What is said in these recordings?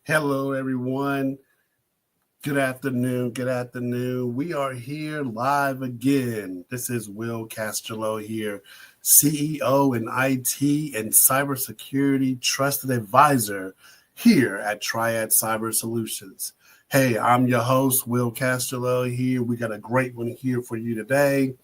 Hello, everyone. Good afternoon. Good afternoon. We are here live again. This is Will Casterlow here, CEO in IT and cybersecurity trusted advisor here at Triad Cyber Solutions. Hey, I'm your host, Will Casterlow here. We got a great one here for you today.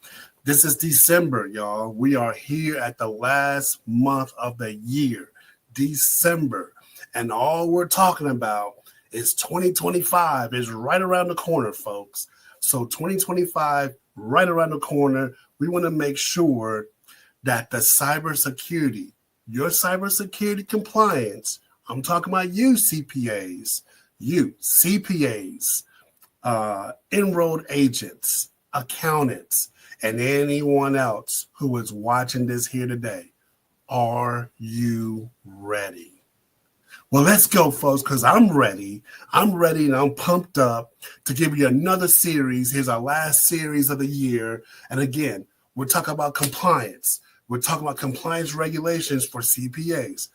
This is December, y'all. We are here at the last month of the year, December. And all we're talking about is 2025 is right around the corner, folks. So 2025, right around the corner, we want to make sure that the cybersecurity, your cybersecurity compliance, I'm talking about you CPAs, enrolled agents, accountants, and anyone else who is watching this here today. Are you ready? Well, let's go, folks, because I'm ready. I'm ready and I'm pumped up to give you another series. Here's our last series of the year. And again, we're talking about compliance. We're talking about compliance regulations for CPAs.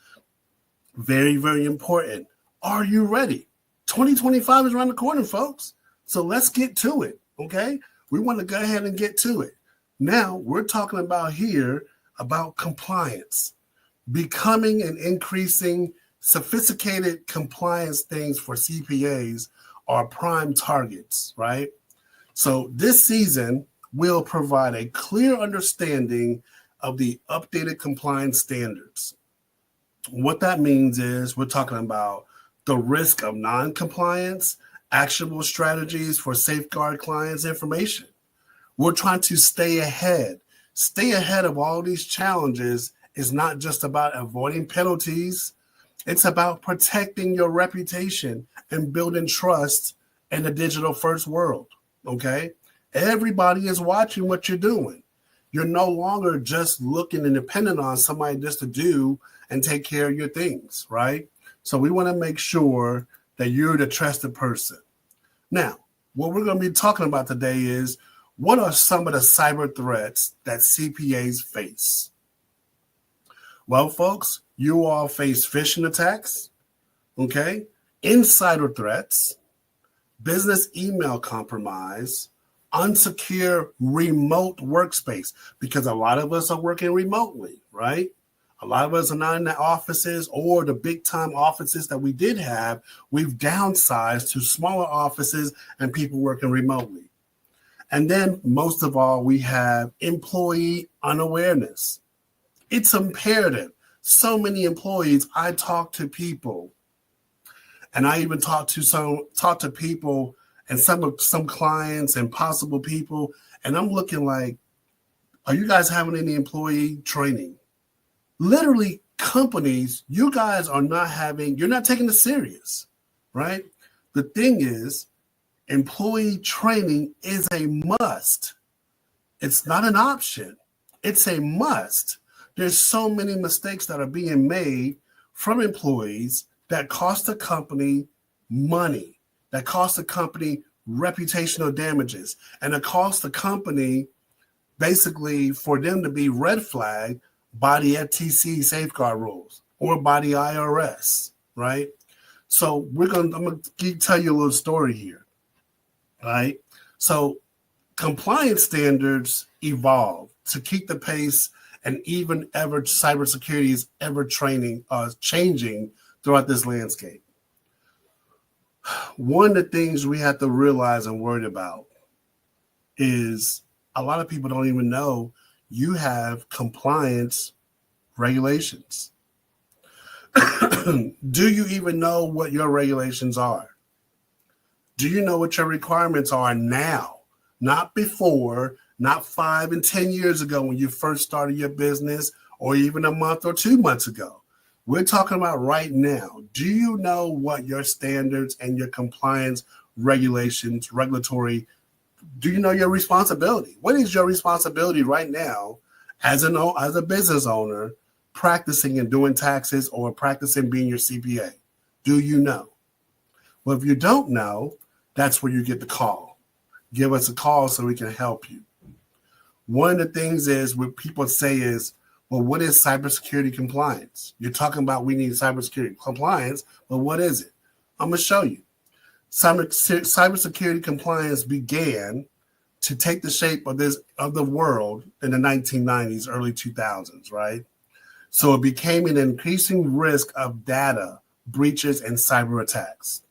Very, very important. Are you ready? 2025 is around the corner, folks. So let's get to it, okay? We want to go ahead and get to it. Now, we're talking about here about compliance, becoming and increasing sophisticated compliance things for CPAs are prime targets, right? So this season will provide a clear understanding of the updated compliance standards. What that means is we're talking about the risk of non-compliance, actionable strategies for safeguard clients' information. We're trying to stay ahead. Stay ahead of all these challenges is not just about avoiding penalties. It's about protecting your reputation and building trust in the digital first world, okay? Everybody is watching what you're doing. You're no longer just looking and dependent on somebody just to do and take care of your things, right? So we want to make sure that you're the trusted person. Now, what we're going to be talking about today is what are some of the cyber threats that CPAs face? Well, folks, you all face phishing attacks, okay, insider threats, business email compromise, unsecure remote workspace, because a lot of us are working remotely, right? A lot of us are not in the offices or the big time offices that we did have. We've downsized to smaller offices and people working remotely. And then most of all, we have employee unawareness. It's imperative. So many employees, I talk to people, and I even talk to people and some clients and possible people, and I'm looking like, are you guys having any employee training? Literally, companies, you guys are you're not taking it serious, right? The thing is, employee training is a must. It's not an option. It's a must. There's so many mistakes that are being made from employees that cost the company money, that cost the company reputational damages, and it costs the company basically for them to be red flagged by the FTC safeguard rules or by the IRS, right? So I'm going to tell you a little story here, right? So compliance standards evolve to keep the pace, and even ever cybersecurity is ever changing throughout this landscape. One of the things we have to realize and worry about is a lot of people don't even know you have compliance regulations. Do you even know what your regulations are? Do you know what your requirements are now? Not before, not 5 and 10 years ago when you first started your business, or even a month or 2 months ago. We're talking about right now. Do you know what your standards and your compliance regulations, regulatory, do you know your responsibility? What is your responsibility right now as a business owner practicing and doing taxes or practicing being your CPA? Do you know? Well, if you don't know, that's where you get the call. Give us a call so we can help you. One of the things is what people say is, well, what is cybersecurity compliance? You're talking about we need cybersecurity compliance, but what is it? I'm going to show you. Cybersecurity compliance began to take the shape of the world in the 1990s, early 2000s, right? So it became an increasing risk of data breaches and cyber attacks.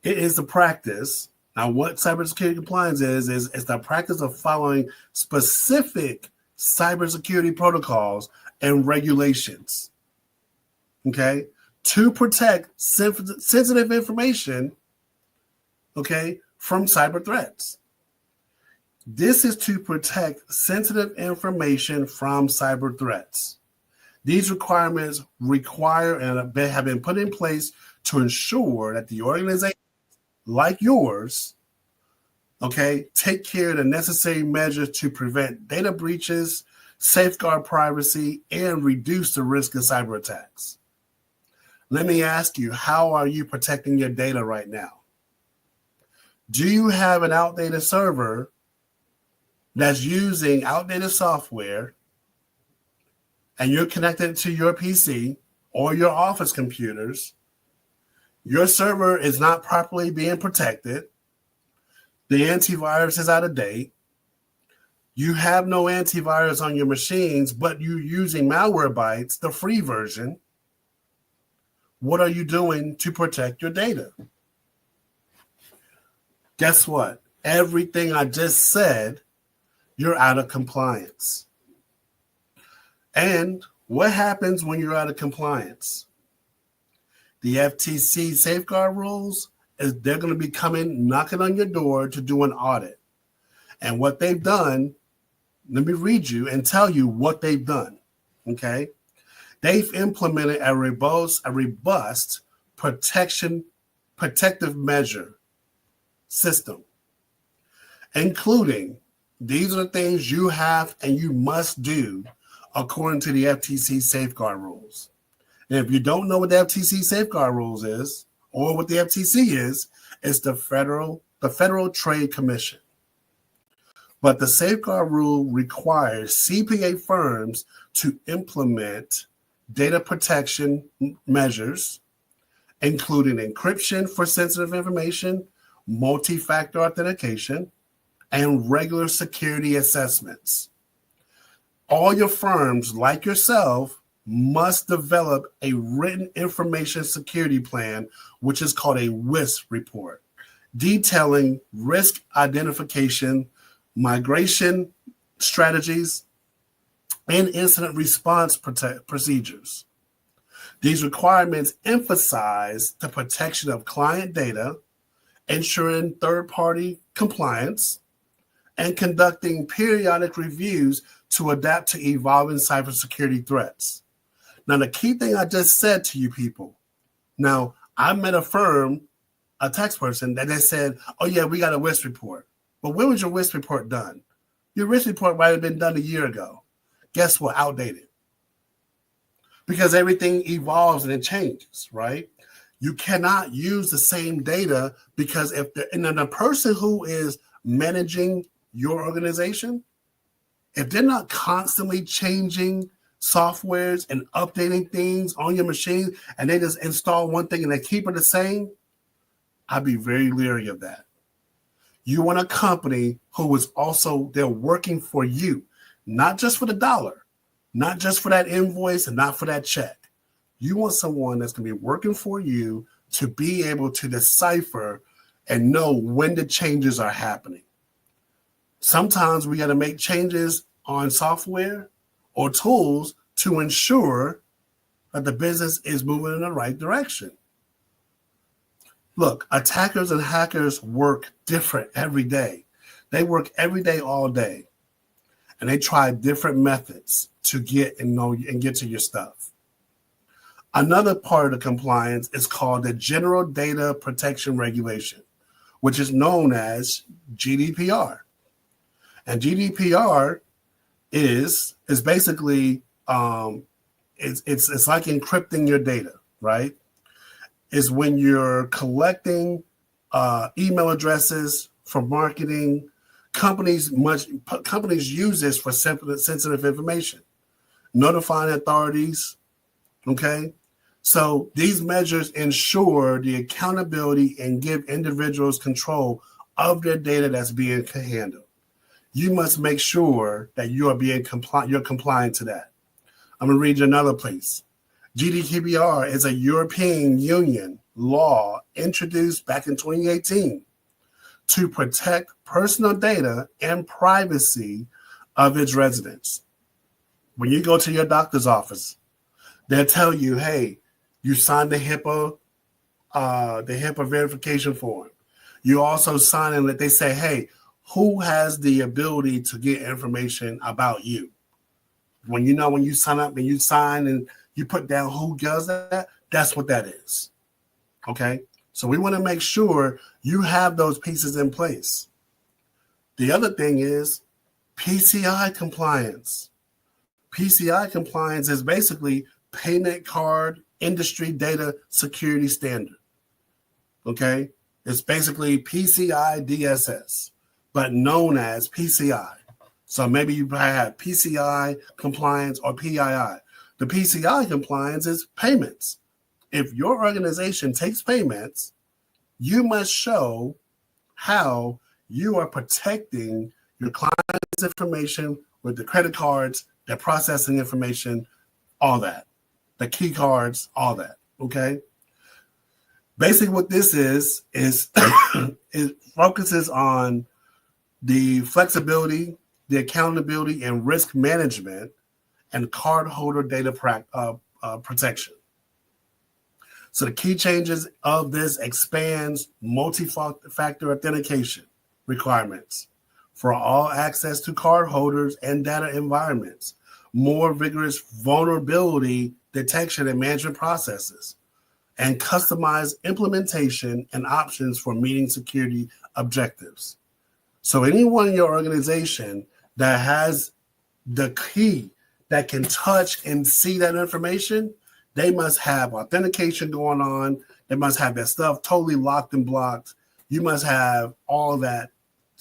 It is the practice. Now, what cybersecurity compliance is the practice of following specific cybersecurity protocols and regulations, okay, to protect sensitive information, okay, from cyber threats. This is to protect sensitive information from cyber threats. These requirements and have been put in place to ensure that the organization, like yours, okay, take care of the necessary measures to prevent data breaches, safeguard privacy, and reduce the risk of cyber attacks. Let me ask you, how are you protecting your data right now? Do you have an outdated server that's using outdated software and you're connected to your PC or your office computers? Your server is not properly being protected. The antivirus is out of date. You have no antivirus on your machines, but you're using Malwarebytes, the free version. What are you doing to protect your data? Guess what? Everything I just said, you're out of compliance. And what happens when you're out of compliance? The FTC safeguard rules, they're going to be coming, knocking on your door to do an audit. And what they've done, let me read you and tell you what they've done, okay? They've implemented a robust protective measure system, including these are the things you have and you must do according to the FTC safeguard rules. And if you don't know what the FTC safeguard rules is, or what the FTC is, it's the Federal Trade Commission. But the safeguard rule requires CPA firms to implement data protection measures, including encryption for sensitive information, multi-factor authentication, and regular security assessments. All your firms, like yourself, must develop a written information security plan, which is called a WIS report, detailing risk identification, migration strategies, and incident response procedures. These requirements emphasize the protection of client data, ensuring third-party compliance, and conducting periodic reviews to adapt to evolving cybersecurity threats. Now, the key thing I just said to you people, now, I met a firm, a tax person, that they said, oh, yeah, we got a WIS report. But when was your WIS report done? Your WIS report might have been done a year ago. Guess what? Outdated. Because everything evolves and it changes, right? You cannot use the same data because if the person who is managing your organization, if they're not constantly changing softwares and updating things on your machine and they just install one thing and they keep it the same, I'd be very leery of that. You want a company who is also, they're working for you, not just for the dollar, not just for that invoice and not for that check. You want someone that's going to be working for you to be able to decipher and know when the changes are happening. Sometimes we got to make changes on software or tools to ensure that the business is moving in the right direction. Look, attackers and hackers work different every day. They work every day, all day. And they try different methods to get and know and get to your stuff. Another part of the compliance is called the General Data Protection Regulation, which is known as GDPR. And GDPR is basically it's like encrypting your data, right? Is when you're collecting email addresses for marketing. Companies use this for sensitive information, notifying authorities, okay, So these measures ensure the accountability and give individuals control of their data that's being handled. You must make sure that you are being you're complying to that. I'm going to read you another place. GDPR is a European Union law introduced back in 2018 to protect personal data and privacy of its residents. When you go to your doctor's office, they'll tell you, hey, you signed the HIPAA verification form. You also sign in that they say, hey, who has the ability to get information about you? When you sign up and you sign and you put down who does that, that's what that is. Okay? So we want to make sure you have those pieces in place. The other thing is PCI compliance. PCI compliance is basically payment card industry data security standard. Okay? It's basically PCI DSS, but known as PCI. So maybe you have PCI compliance or PII. The PCI compliance is payments. If your organization takes payments, you must show how you are protecting your client's information with the credit cards, their processing information, all that, the key cards, all that, okay? Basically what this is it focuses on the flexibility, the accountability, and risk management and cardholder data protection. So the key changes of this expands multi-factor authentication requirements for all access to cardholders and data environments, more vigorous vulnerability detection and management processes, and customized implementation and options for meeting security objectives. So anyone in your organization that has the key that can touch and see that information, they must have authentication going on. They must have their stuff totally locked and blocked. You must have all that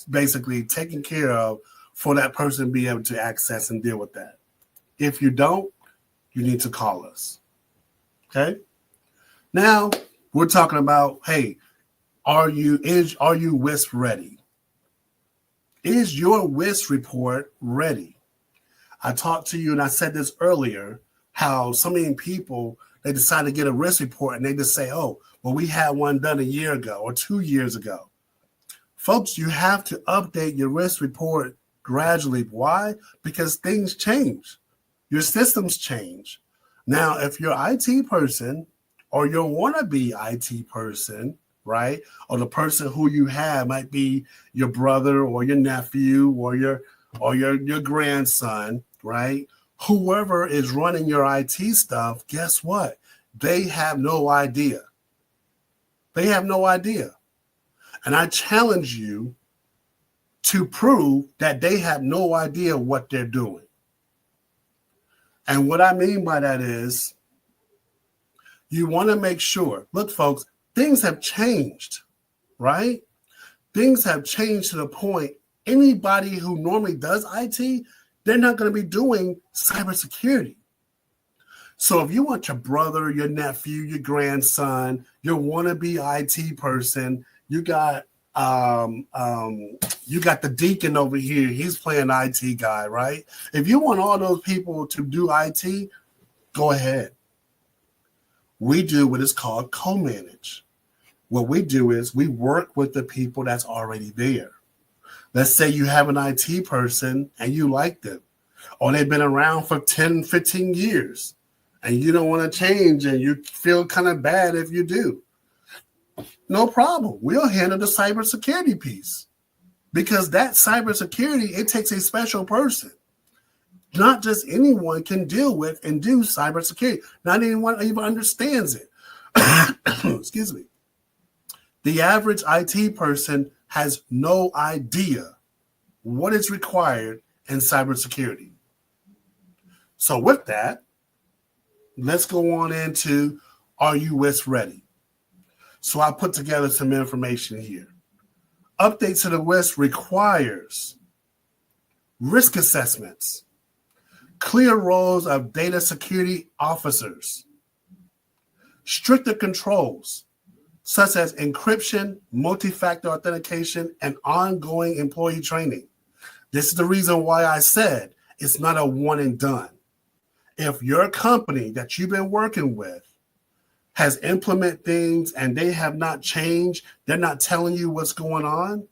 basically taken care of for that person to be able to access and deal with that. If you don't, you need to call us. Okay? Now we're talking about, hey, are you WISP ready? Is your WISP report ready? I talked to you and I said this earlier, how so many people, they decide to get a risk report and they just say, oh, well, we had one done a year ago or 2 years ago. Folks, you have to update your risk report gradually. Why? Because things change. Your systems change. Now, if your IT person or your wannabe IT person, right, or the person who you have might be your brother or your nephew or your grandson, right? Whoever is running your IT stuff, guess what? They have no idea. They have no idea. And I challenge you to prove that they have no idea what they're doing. And what I mean by that is you want to make sure, look, folks, things have changed, right? Things have changed to the point anybody who normally does IT, they're not going to be doing cybersecurity. So if you want your brother, your nephew, your grandson, your wannabe IT person, you got the deacon over here. He's playing IT guy, right? If you want all those people to do IT, go ahead. We do what is called co-manage. What we do is we work with the people that's already there. Let's say you have an IT person and you like them, or they've been around for 10, 15 years, and you don't want to change and you feel kind of bad if you do. No problem. We'll handle the cybersecurity piece, because that cybersecurity, it takes a special person. Not just anyone can deal with and do cybersecurity. Not anyone even understands it. Excuse me. The average IT person has no idea what is required in cybersecurity. So with that, let's go on into, are you WISP ready? So I put together some information here. Update to the WISP requires risk assessments, clear roles of data security officers, stricter controls, such as encryption, multi-factor authentication, and ongoing employee training. This is the reason why I said it's not a one and done. If your company that you've been working with has implemented things and they have not changed, they're not telling you what's going on,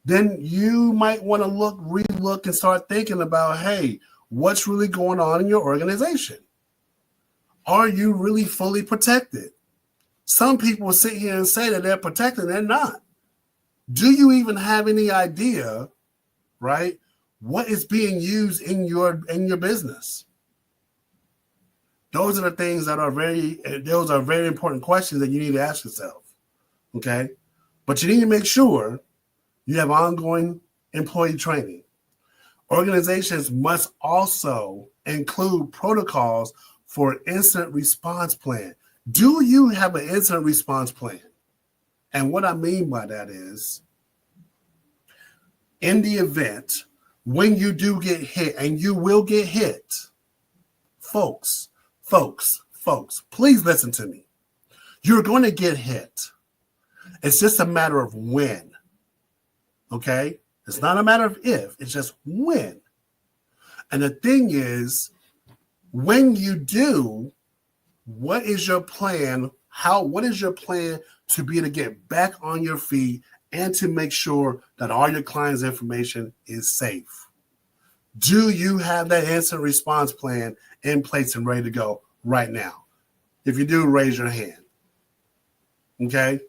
then you might want to relook and start thinking about, hey, what's really going on in your organization? Are you really fully protected? Some people sit here and say that they're protected, they're not. Do you even have any idea, right, what is being used in your business? Those are the things that are very important questions that you need to ask yourself. Okay? But you need to make sure you have ongoing employee training. Organizations must also include protocols for an incident response plan. Do you have an incident response plan? And what I mean by that is, in the event when you do get hit, and you will get hit, folks, please listen to me. You're going to get hit. It's just a matter of when. Okay? It's not a matter of if, it's just when. And the thing is, when you do, what is your plan? What is your plan to be able to get back on your feet and to make sure that all your clients' information is safe? Do you have that instant response plan in place and ready to go right now? If you do, raise your hand. Okay?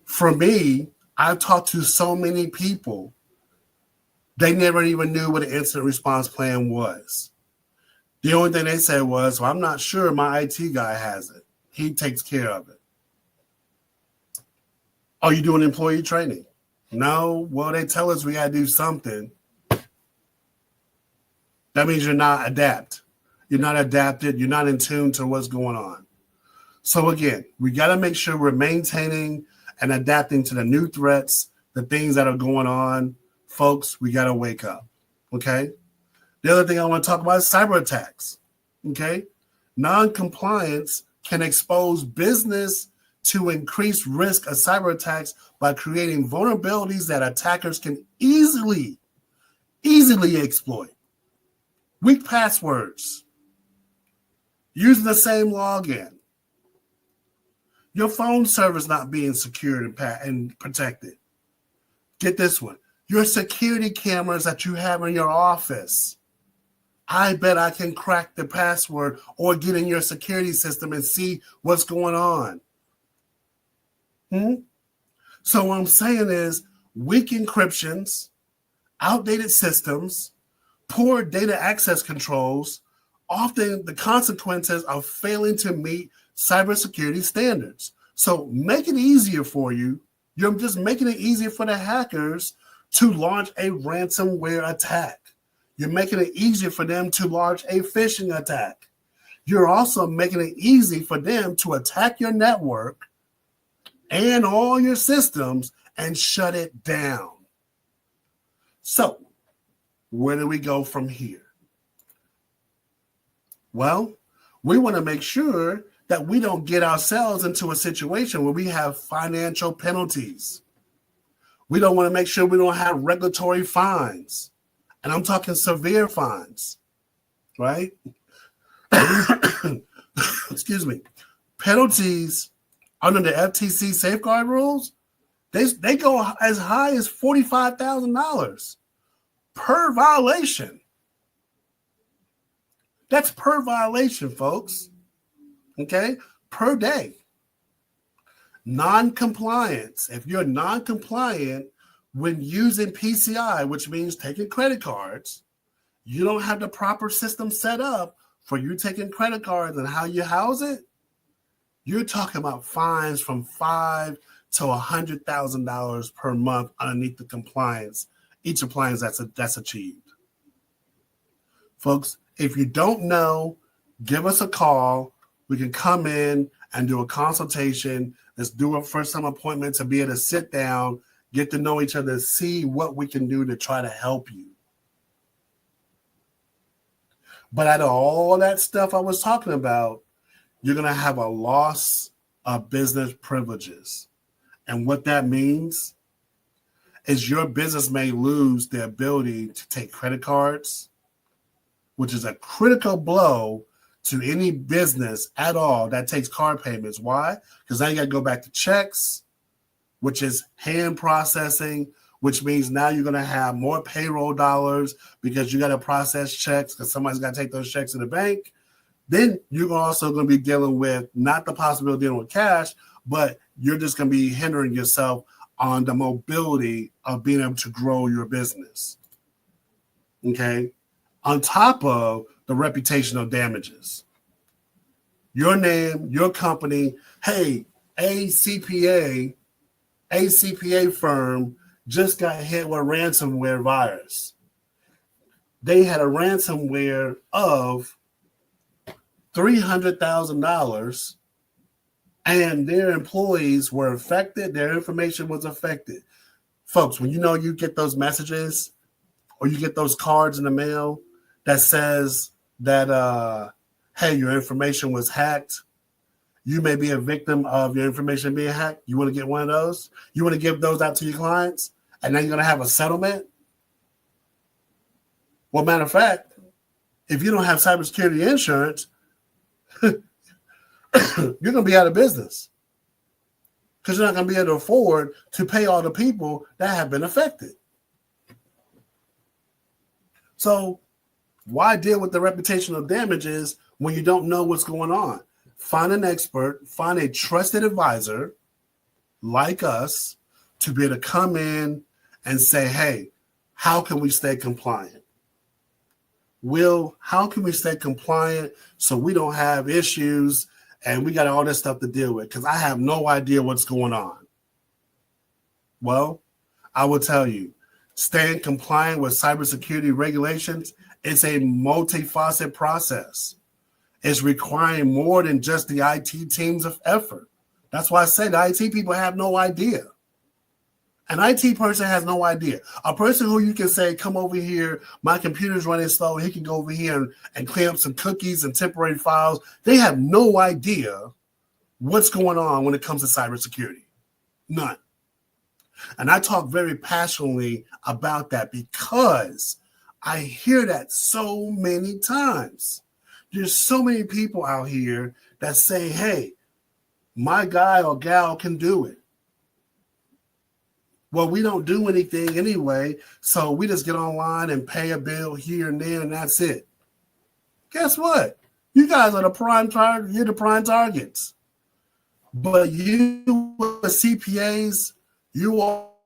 For me, I've talked to so many people, they never even knew what an instant response plan was. The only thing they said was, well, I'm not sure, my IT guy has it. He takes care of it. Are you doing employee training? No. Well, they tell us we got to do something. That means you're not adept. You're not adapted. You're not in tune to what's going on. So again, we got to make sure we're maintaining and adapting to the new threats, the things that are going on. Folks, we got to wake up. Okay? The other thing I want to talk about is cyber attacks. Okay? Non-compliance can expose business to increased risk of cyber attacks by creating vulnerabilities that attackers can easily exploit. Weak passwords, using the same login, your phone service not being secured and protected. Get this one. Your security cameras that you have in your office. I bet I can crack the password or get in your security system and see what's going on. So what I'm saying is weak encryptions, outdated systems, poor data access controls, often the consequences of failing to meet cybersecurity standards. So make it easier for you. You're just making it easier for the hackers to launch a ransomware attack. You're making it easier for them to launch a phishing attack. You're also making it easy for them to attack your network and all your systems and shut it down. So, where do we go from here? Well, we want to make sure that we don't get ourselves into a situation where we have financial penalties. We don't want to make sure we don't have regulatory fines. And I'm talking severe fines, right? Excuse me. Penalties under the FTC safeguard rules, they go as high as $45,000 per violation. That's per violation, folks. Okay? Per day. Non-compliance. If you're non-compliant when using PCI, which means taking credit cards, you don't have the proper system set up for you taking credit cards and how you house it, you're talking about fines from $5,000 to $100,000 per month underneath the compliance, each appliance that's achieved. Folks, if you don't know, give us a call. We can come in and do a consultation. Let's do a first-time appointment to be able to sit down, get to know each other, see what we can do to try to help you. But out of all that stuff I was talking about, you're going to have a loss of business privileges. And what that means is your business may lose the ability to take credit cards, which is a critical blow to any business at all that takes card payments. Why? Because now you got to go back to checks, which is hand processing, which means now you're going to have more payroll dollars because you got to process checks because somebody's got to take those checks to the bank. Then you're also going to be dealing with not the possibility of dealing with cash, but you're just going to be hindering yourself on the mobility of being able to grow your business. Okay? On top of the reputational damages. Your name, your company, hey, a CPA firm just got hit with a ransomware virus. They had a ransomware of $300,000 and their employees were affected. Their information was affected. Folks, when you get those messages or you get those cards in the mail that says that, hey, your information was hacked, you may be a victim of your information being hacked. You want to get one of those? You want to give those out to your clients? And then you're going to have a settlement? Well, matter of fact, if you don't have cybersecurity insurance, you're going to be out of business because you're not going to be able to afford to pay all the people that have been affected. So why deal with the reputational damages when you don't know what's going on? Find an expert, find a trusted advisor like us to be able to come in and say, hey, how can we stay compliant? Will, how can we stay compliant so we don't have issues and we got all this stuff to deal with? Because I have no idea what's going on. Well, I will tell you, staying compliant with cybersecurity regulations is a multifaceted process. It's requiring more than just the IT teams of effort. That's why I say the IT people have no idea. An IT person has no idea. A person who you can say, come over here, my computer's running slow, he can go over here and clean up some cookies and temporary files. They have no idea what's going on when it comes to cybersecurity. None. And I talk very passionately about that because I hear that so many times. There's so many people out here that say, hey, my guy or gal can do it. Well, we don't do anything anyway, so we just get online and pay a bill here and there, and that's it. Guess what? You guys are the prime target. You're the prime targets. But you CPAs, you all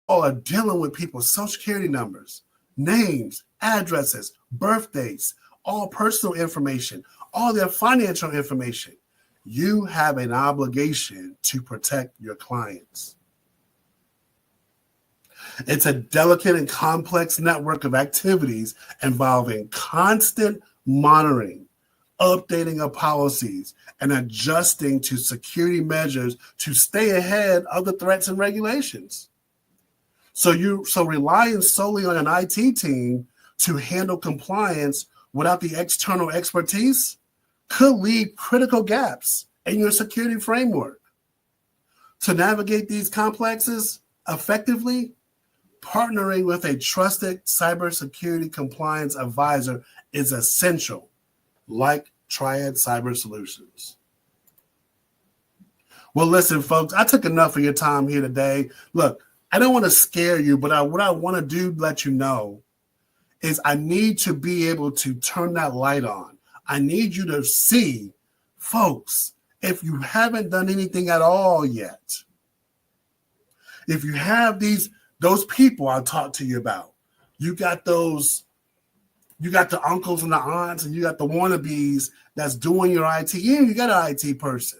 are dealing with people's social security numbers, names, addresses, birthdays, all personal information, all their financial information. You have an obligation to protect your clients. It's a delicate and complex network of activities involving constant monitoring, updating of policies, and adjusting to security measures to stay ahead of the threats and regulations. So relying solely on an IT team to handle compliance without the external expertise could leave critical gaps in your security framework. To navigate these complexes effectively, partnering with a trusted cybersecurity compliance advisor is essential, like Triad Cyber Solutions. Well, listen, folks, I took enough of your time here today. Look, I don't want to scare you, but what I want to do, let you know, is I need to be able to turn that light on. I need you to see, folks, if you haven't done anything at all yet, if you have those people I talked to you about, you got the uncles and the aunts and you got the wannabes that's doing your IT. Yeah, you got an IT person.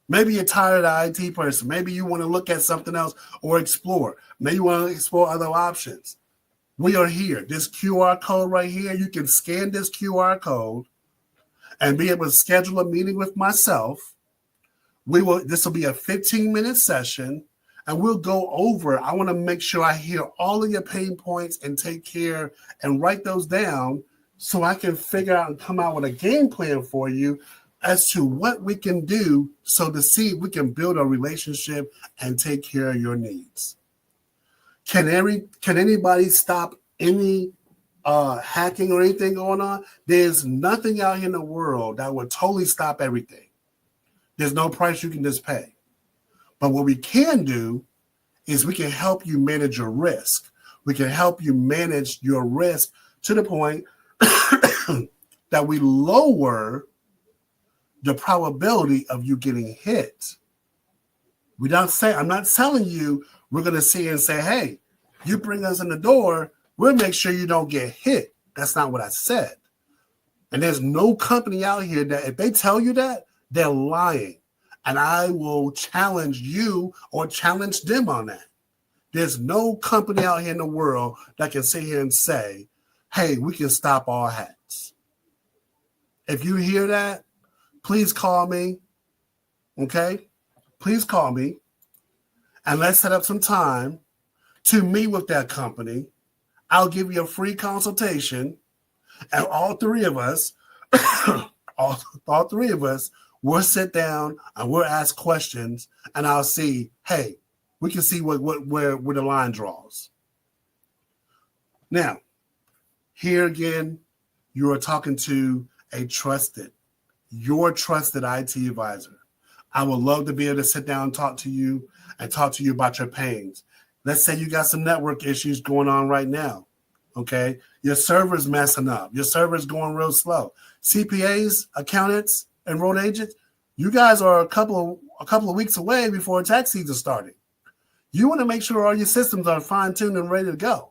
Maybe you're tired of the IT person. Maybe you want to look at something else or explore. Maybe you want to explore other options. We are here. This QR code right here, you can scan this QR code and be able to schedule a meeting with myself. This will be a 15-minute session, and we'll go over. I want to make sure I hear all of your pain points and take care and write those down so I can figure out and come out with a game plan for you as to what we can do so to see if we can build a relationship and take care of your needs. Can anybody stop any hacking or anything going on? There's nothing out here in the world that would totally stop everything. There's no price you can just pay. But what we can do is we can help you manage your risk. We can help you manage your risk to the point that we lower the probability of you getting hit. I'm not telling you we're going to sit here and say, hey, you bring us in the door, we'll make sure you don't get hit. That's not what I said. And there's no company out here that if they tell you that, they're lying. And I will challenge you or challenge them on that. There's no company out here in the world that can sit here and say, hey, we can stop all hacks. If you hear that, please call me. Okay? Please call me. And let's set up some time to meet with that company. I'll give you a free consultation. And all three of us, all three of us, we'll sit down and we'll ask questions. And I'll see, hey, we can see where the line draws. Now, here again, you are talking to your trusted IT advisor. I would love to be able to sit down and talk to you about your pains. Let's say you got some network issues going on right now. Okay, your server's messing up. Your server's going real slow. CPAs, accountants, enrolled agents, you guys are a couple of weeks away before tax season starting. You want to make sure all your systems are fine-tuned and ready to go.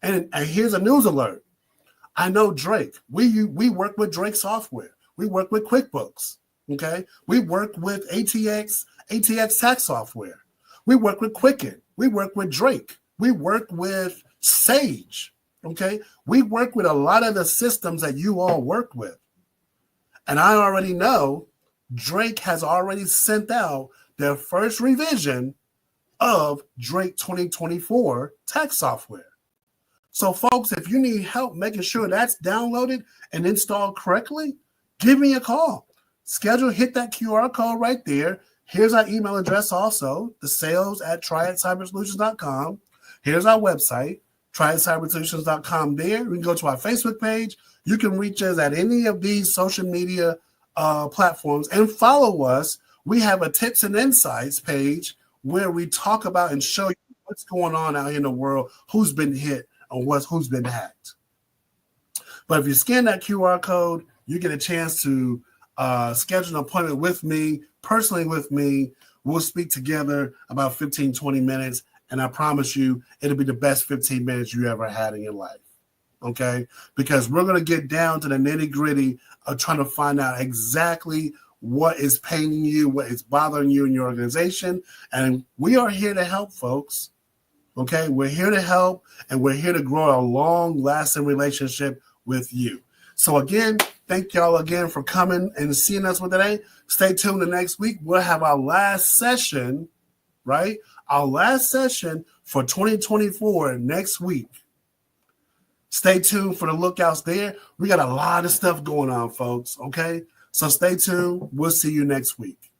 And here's a news alert. I know Drake. We work with Drake software. We work with QuickBooks. Okay, we work with ATX tax software. We work with Quicken. We work with Drake. We work with Sage. Okay, we work with a lot of the systems that you all work with. And I already know Drake has already sent out their first revision of Drake 2024 tax software. So folks, if you need help making sure that's downloaded and installed correctly, give me a call. Hit that QR code right there. Here's our email address also, the sales@triadcybersolutions.com. Here's our website, triadcybersolutions.com there. You can go to our Facebook page. You can reach us at any of these social media platforms and follow us. We have a tips and insights page where we talk about and show you what's going on out in the world, who's been hit, or who's been hacked. But if you scan that QR code, you get a chance to schedule an appointment with me, personally with me. We'll speak together about 15, 20 minutes, and I promise you it'll be the best 15 minutes you ever had in your life, okay? Because we're going to get down to the nitty-gritty of trying to find out exactly what is paining you, what is bothering you in your organization, and we are here to help, folks. Okay, we're here to help, and we're here to grow a long-lasting relationship with you. So again, thank y'all again for coming and seeing us with today. Stay tuned the next week. We'll have our last session, right? Our last session for 2024 next week. Stay tuned for the lookouts there. We got a lot of stuff going on, folks, okay? So stay tuned. We'll see you next week.